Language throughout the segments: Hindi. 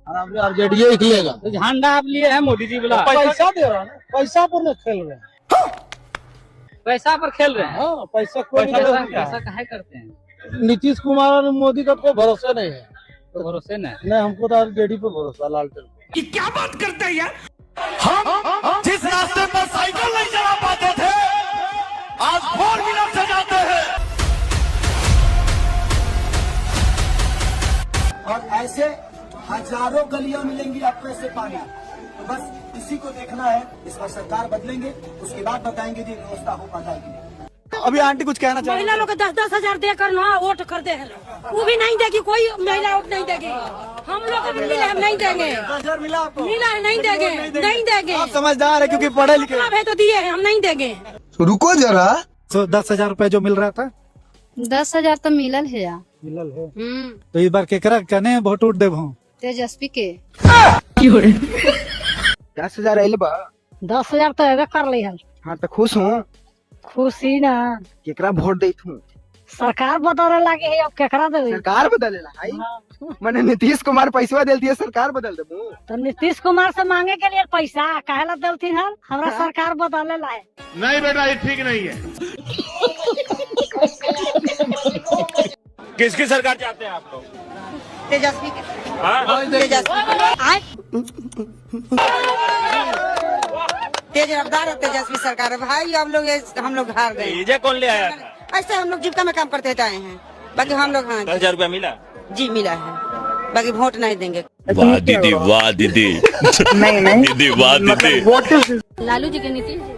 आरजेडी ही खिलेगा। तो झंडा आप लिए हैं मोदी जी बोला, पैसा दे रहा है, पैसा पर न खेल रहे हैं। पैसा पर खेल रहे हैं। हाँ, पैसा कोई पैसा काहे करते हैं? नीतीश कुमार और मोदी का कोई भरोसा नहीं है। तो भरोसे नहीं। नहीं, हमको तो आरजेडी पे भरोसा, लालटेन। ये क्या बात करते हैं यार? हम जिस रास्ते पर साइकिल नहीं चला पाते थे, आज 4 व्हीलर से जाते हैं। और ऐसे हजारों गलियां मिलेंगी आपको ऐसे पानी। तो बस इसी को देखना है। इस बार सरकार बदलेंगे, उसके बाद बताएंगे कि व्यवस्था हो पाता है कि नहीं। अभी आंटी कुछ कहना चाह महिला लोग 10-10 हजार देकर ना वोट करते हैं, वो भी नहीं देगी, कोई महिला वोट नहीं देगी। हम लोग को मिले, हम नहीं देंगे। 10,000 मिला आपको? मिला है, नहीं देंगे, नहीं देंगे। आप समझदार है क्योंकि पढ़े लिखे है तो दिए हैं, हम नहीं देंगे। तो रुको जरा। तो 10,000 रूपए जो मिल रहा था, 10,000 तो मिलल है या? मिलल है। तो इस बार केकरा कने वोट उठ देव हूँ? तेजस्वी के। 10,000 आइल बा। 10,000 तो एबे कर ली हल। हाँ तो खुश हूँ। खुशी ना, केकरा वोट देत हूँ? सरकार बदले लगे है, अब केकरा दे? सरकार बदलेला है। मैंने नीतीश कुमार पैसा दे दिया, सरकार बदल देबू। तो नीतीश कुमार से मांगे के लिए पैसा काहेला देलती हल? हमरा सरकार बदले ला है। नहीं बेटा, ये ठीक नहीं है। किसकी सरकार चाहते हैं आप लोग? तेजस्वी के। तेज रफ्तार और तेजस्वी सरकार है भाई। हम लोग हार गए। ये कौन ले आया था? ऐसे हम लोग जीविका में काम करते आए हैं, बाकी हम लोग। हाँ 10,000 रुपया मिला जी, मिला है, बाकी वोट नहीं देंगे। वाह दीदी, वाह दीदी। नहीं दीदी, वाह दीदी। लालू जी के, नीतीश जी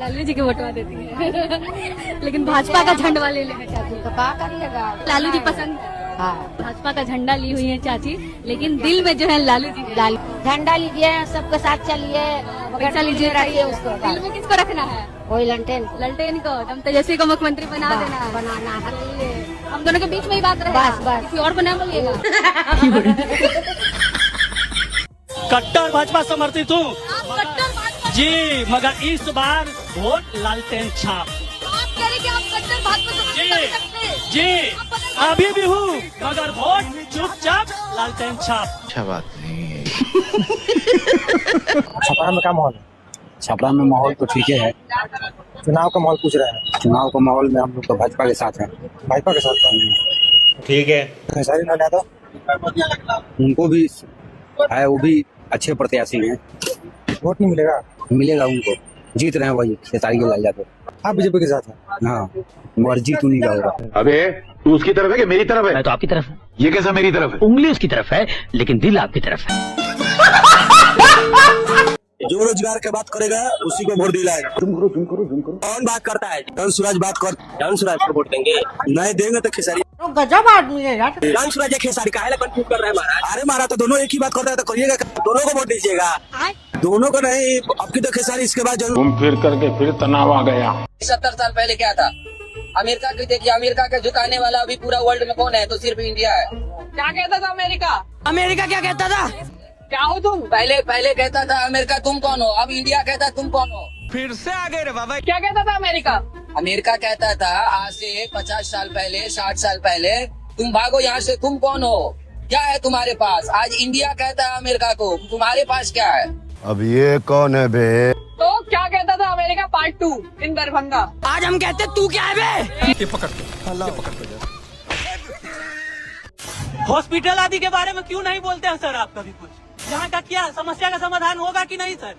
लालू जी के वोटवा देती है। लेकिन भाजपा का झंडा ले लेना चाहती है, तो क्या करिएगा? लालू जी पसंद। हाँ, भाजपा का झंडा ली हुई है चाची, लेकिन दिल में जो है लालू जी। झंडा लीजिए, सबके साथ चलिए, पैसा लीजिए, रखिए उसको। दिल में किसको रखना है? वही ललटेन को। हम तेजस्वी को मुख्यमंत्री बनाना है। हम दोनों के बीच में ही बात रहे, बस किसी और को नहीं बोलिएगा। कट्टर भाजपा समर्थित हूँ जी, मगर इस बार वोट लालटेन छाप। जी अभी भी हूँ, मगर वोट चुपचाप लालटेन छाप। अच्छा बात नहीं है। छपरा में क्या माहौल है? छपरा में माहौल तो ठीक है। चुनाव का माहौल पूछ रहे हैं। चुनाव का माहौल में हम लोग तो भाजपा के साथ हैं। भाजपा के साथ ठीक है। खेसारी लाल यादव, उनको भी है, वो भी अच्छे प्रत्याशी हैं। वोट नहीं मिलेगा? मिलेगा उनको, जीत रहे हैं वही खेसारी लाल यादव। आप बीजेपी के साथ हैं? हाँ, मगर जीत उन्हीं का होगा। अबे तू उसकी तरफ है कि मेरी तरफ है? मैं तो आपकी तरफ हूँ। ये कैसा मेरी तरफ है? उंगली उसकी तरफ है, लेकिन दिल आपकी तरफ है। जो रोजगार की बात करेगा उसी को वोट दिलाएगा। तुम करो। कौन बात करता है? धन सूरज बात कर। धन सूरज को वोट देंगे? नहीं देंगे तो खेसारी। गजब आदमी है यार। धन सूरज या खेसारी काहे कंफ्यूज कर रहे हैं महाराज? अरे महाराज, तो दोनों एक ही बात करता है, तो करिएगा, दोनों को वोट दीजिएगा। दोनों को नहीं, अब की तो खेसारी, इसके बाद जरूर। घूम फिर करके फिर तनाव आ गया। 70 साल पहले क्या था? अमेरिका की देखिए, अमेरिका का झुकाने वाला अभी पूरा वर्ल्ड में कौन है? तो सिर्फ इंडिया है। क्या कहता था अमेरिका? अमेरिका क्या कहता था? क्या हो तुम? पहले कहता था अमेरिका तुम कौन हो, अब इंडिया कहता तुम कौन हो। फिर से आ गए रे बाबा। क्या कहता था अमेरिका? अमेरिका कहता था आज से 50 साल पहले, 60 साल पहले, तुम भागो यहाँ से, तुम कौन हो, क्या है तुम्हारे पास? आज इंडिया कहता है अमेरिका को, तुम्हारे पास क्या है? अब ये कौन है बे? तो क्या कहता था अमेरिका? पार्ट 2 इन दरभंगा। आज हम कहते तू क्या है बे? ये पकड़ के हॉस्पिटल आदि के बारे में क्यों नहीं बोलते हैं सर आप कभी कुछ? यहाँ का क्या समस्या का समाधान होगा कि नहीं सर?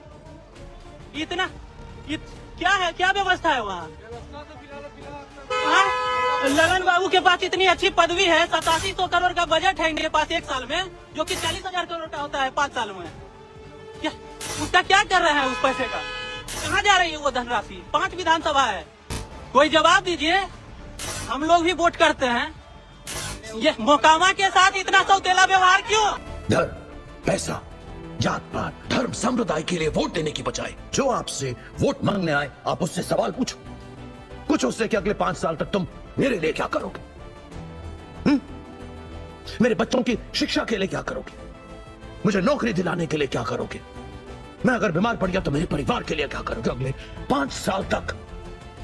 क्या है, क्या व्यवस्था है वहाँ? लगन बाबू के पास इतनी अच्छी पदवी है, 8700 करोड़ का बजट है इनके पास एक साल में, जो कि 40,000 करोड़ का होता है 5 साल में। क्या उसका क्या कर रहे हैं? उस पैसे का कहाँ जा रही है वो धनराशि? 5 विधानसभा है, कोई जवाब दीजिए। हम लोग भी वोट करते हैं, ये मोकामा के साथ इतना सौतेला व्यवहार क्यों? धर्म, पैसा, जात पात, धर्म, संप्रदाय के लिए वोट देने की बजाय जो आपसे वोट मांगने आए, आप उससे सवाल पूछो। कुछ उससे कि अगले 5 साल तक तुम मेरे लिए क्या करोगे? मेरे बच्चों की शिक्षा के लिए क्या करोगे? मुझे नौकरी दिलाने के लिए क्या करोगे? मैं अगर बीमार पड़ गया तो मेरे परिवार के लिए क्या करोगे? अगले 5 साल तक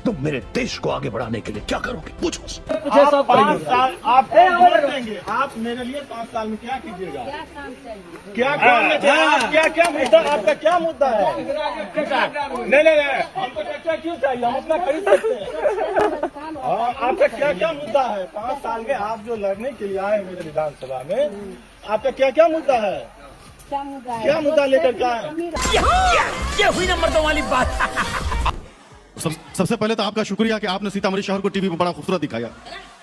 तुम मेरे देश को आगे बढ़ाने के लिए क्या करोगे? पूछो। आप 5 साल आप वोट देंगे, आप मेरे लिए 5 साल में क्या कीजिएगा? क्या काम है? क्या मुद्दा, आपका क्या मुद्दा है? नहीं, हमको चर्चा क्यों चाहिए? हम अपना खरीद सकते हैं। आपका क्या मुद्दा है? 5 साल में आप जो लड़ने के लिए आए मेरे विधानसभा में, आपका क्या मुद्दा है? क्या मुद्दा लेकर के आए? ये हुई ना मर्दों वाली बात। सबसे पहले तो आपका शुक्रिया कि आपने सीतामढ़ी शहर को टीवी पर बड़ा खूबसूरत दिखाया।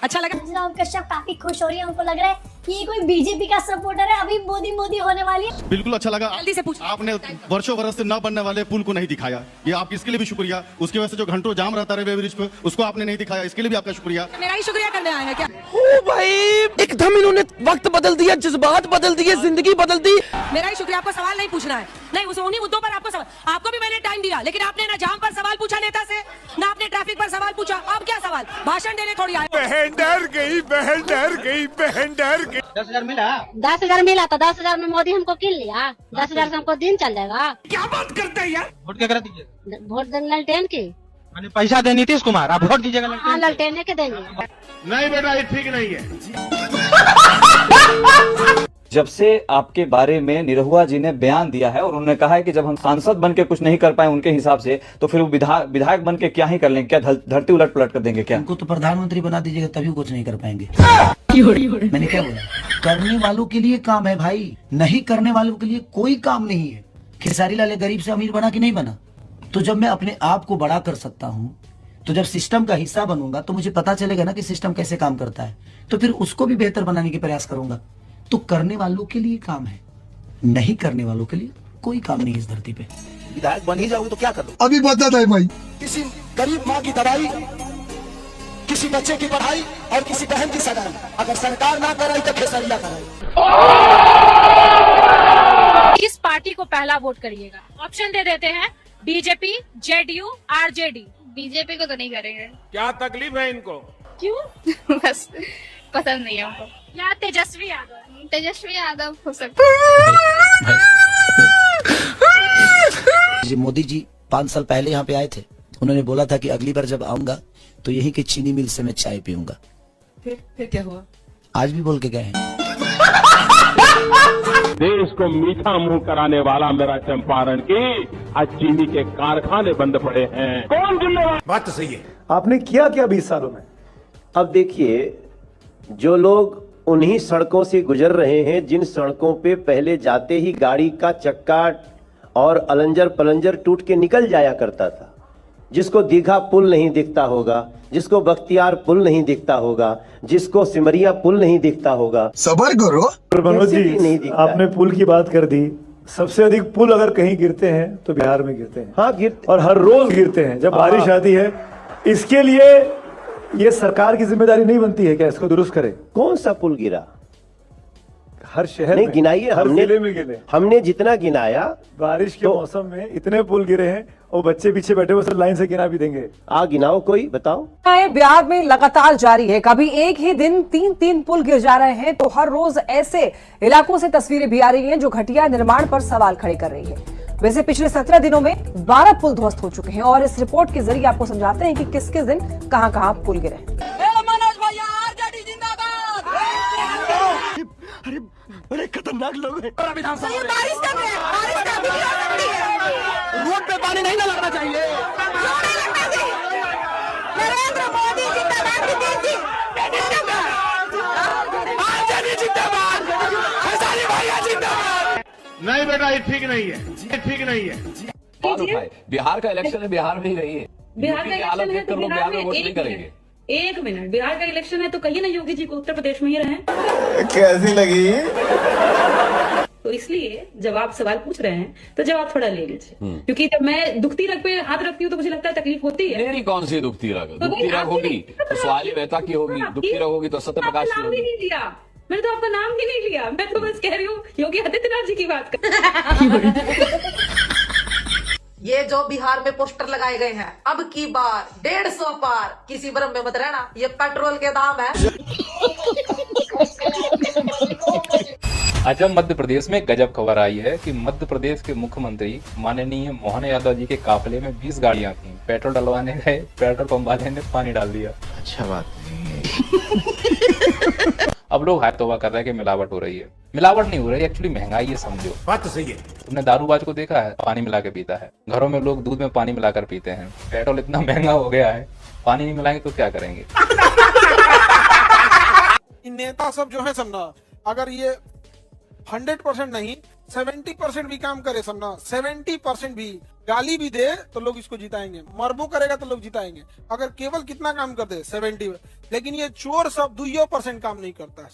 अच्छा लगा। राहुल कश्यप काफी खुश हो रही है, उनको लग रहा है कि ये कोई बीजेपी का सपोर्टर है, अभी मोदी होने वाली है। बिल्कुल अच्छा लगा। जल्दी से पूछ। आपने वर्षों बरस से न बनने वाले पुल को नहीं दिखाया, ये आप इसके लिए भी शुक्रिया। उसकी वजह से जो घंटों जाम रहता है रेलवे ब्रिज पे, उसको आपने नहीं दिखाया, इसके लिए भी आपका शुक्रिया। मेरा ही शुक्रिया करने आए हैं क्या? ओ भाई, एकदम इन्होंने वक्त बदल दिया, जज्बात बदल दिए, जिंदगी बदल दी। मेरा ही शुक्रिया। आपको सवाल नहीं पूछना है, नहीं उस उन्हीं मुद्दों पर आपको सवाल। आपको भी मैंने टाइम दिया, लेकिन आपने ना जाम पर सवाल पूछा नेता से, ना आपने ट्रैफिक पर सवाल पूछा। अब क्या सवाल? भाषण देने थोड़ी आए। बहन डर गई, बहन डर गई, बहन डर गई। 10,000 मिला? 10,000 मिला तो 10,000 में मोदी हमको किन लिया? 10,000 से हमको दिन चल जाएगा। क्या बात करते हैं यार? वोट क्या करा दीजिए? वोट देंगे ललटेन की। मैंने पैसा दे नीतीश कुमार, आप वोट दीजिएगा? हाँ, ललटेन के देंगे। नहीं बेटा, ये ठीक नहीं है। जब से आपके बारे में निरहुआ जी ने बयान दिया है और उन्होंने कहा है कि जब हम सांसद बन के कुछ नहीं कर पाए उनके हिसाब से, तो फिर वो विधायक बन के क्या ही कर लेंगे? क्या धरती उलट पलट कर देंगे क्या? उनको तो प्रधानमंत्री बना दीजिएगा, तभी कुछ नहीं कर पाएंगे। मैंने क्या बोला? करने वालों के लिए काम है भाई, नहीं करने वालों के लिए कोई काम नहीं है। खेसारी लाल गरीब से अमीर बना कि नहीं बना? तो जब मैं अपने आप को बड़ा कर सकता हूँ, तो जब सिस्टम का हिस्सा बनूंगा तो मुझे पता चलेगा ना कि सिस्टम कैसे काम करता है, तो फिर उसको भी बेहतर बनाने की प्रयास करूंगा। तो करने वालों के लिए काम है, नहीं करने वालों के लिए कोई काम नहीं इस धरती पे। विधायक बन ही जाओगे तो क्या करो? अभी बता है भाई। किसी गरीब माँ की दवाई, किसी बच्चे की पढ़ाई और किसी बहन की सगाई अगर सरकार ना कराई तो खेसरिया कराई। किस पार्टी को पहला वोट करिएगा? ऑप्शन दे देते हैं, बीजेपी, जेडीयू, आरजेडी। बीजेपी को तो नहीं करेंगे। क्या तकलीफ है इनको? क्यों? बस पसंद नहीं है हमको। या तेजस्वी यादव? तेजस्वी यादव हो सकता है। मोदी जी 5 साल पहले यहाँ पे आए थे, उन्होंने बोला था कि अगली बार जब आऊंगा तो यहीं के चीनी मिल से मैं चाय पीऊंगा। फिर क्या हुआ? आज भी बोल के गए हैं। देश को मीठा मुंह कराने वाला मेरा चंपारण की आज चीनी के कारखाने बंद पड़े हैं। कौन जिम्मेवार? बात तो सही है। आपने किया क्या 20 सालों में? अब देखिए, जो लोग उन्हीं सड़कों से गुजर रहे हैं जिन सड़कों पे पहले जाते ही गाड़ी का चक्का और अलंजर पलंजर टूट के निकल जाया करता था, जिसको दीघा पुल नहीं दिखता होगा, जिसको बख्तियार पुल नहीं दिखता होगा, जिसको सिमरिया पुल नहीं दिखता होगा। सबर करो मनोज जी, नहीं दिखता। आपने पुल की बात कर दी। सबसे अधिक पुल अगर कहीं गिरते हैं तो बिहार में गिरते हैं। हाँ, गिरते और हर रोज गिरते हैं जब बारिश आती है। इसके लिए ये सरकार की जिम्मेदारी नहीं बनती है क्या इसको दुरुस्त करे? कौन सा पुल गिरा? हर शहर नहीं में गिनाइए, हर जिले में गिरे। हमने जितना गिनाया। बारिश के मौसम में इतने पुल गिरे हैं और बच्चे पीछे बैठे हुए सब लाइन से गिना भी देंगे। गिनाओ, कोई बताओ। बिहार में लगातार जारी है, कभी एक ही दिन 3 पुल गिर जा रहे हैं, तो हर रोज ऐसे इलाकों से तस्वीरें भी आ रही हैं जो घटिया निर्माण पर सवाल खड़े कर रही है। वैसे पिछले 17 दिनों में 12 पुल ध्वस्त हो चुके हैं और इस रिपोर्ट के जरिए आपको समझाते हैं कि किस किस दिन कहां पुल गिरे। अरे बड़े खतरनाक लोग हैं। रोड पे पानी नहीं ना लगना चाहिए। नरेंद्र मोदी जिंदाबाद। नहीं बेटा, ये ठीक नहीं है, ये ठीक नहीं है। बिहार का इलेक्शन है, बिहार में ही रहिए। बिहार का इलेक्शन है तो बिहार में वोट नहीं करेंगे। एक मिनट, बिहार का इलेक्शन है तो कहिए ना योगी जी को उत्तर प्रदेश में ही रहें। कैसी लगी? तो इसलिए जब आप सवाल पूछ रहे हैं तो जवाब थोड़ा ले लीजिए, क्योंकि जब मैं दुखती रग पे हाथ रखती हूँ तो मुझे लगता है तकलीफ होती है। मेरी कौन सी दुखती रग? दुखती रग होगी तो सवाली मेहता की होगी, दुखती रग होगी तो सत्यप्रकाश की होगी। नहीं लिया मैंने, तो आपका नाम भी नहीं लिया। मैं तो बस कह रही हूँ योगी आदित्यनाथ जी की बात कर। ये जो बिहार में पोस्टर लगाए गए हैं, अब की बार 150 पार, किसी भ्रम में मत रहना, ये पेट्रोल के दाम है। अच्छा, मध्य प्रदेश में गजब खबर आई है कि मध्य प्रदेश के मुख्यमंत्री माननीय मोहन यादव जी के काफिले में 20 गाड़ियां थी। पेट्रोल डलवाने गए, पेट्रोल पंप वाले ने पानी डाल दिया। अच्छा बात नहीं है। अब लोग हाय तौबा कर रहे हैं कि मिलावट हो रही है। मिलावट नहीं हो रही, एक्चुअली महंगाई है, समझो। बात तो सही है। तुमने दारूबाज को देखा है? पानी मिला के पीता है। घरों में लोग दूध में पानी मिलाकर पीते हैं। पेट्रोल इतना महंगा हो गया है, पानी नहीं मिलाएंगे तो क्या करेंगे? नेता सब जो है समझा, अगर ये 100% नहीं 70% भी काम करे समझा, 70% भी गाली भी दे तो लोग इसको जिताएंगे। मरबू करेगा तो लोग जिताएंगे। अगर केवल कितना काम कर दे 70, लेकिन ये चोर सब 2% काम नहीं करता है।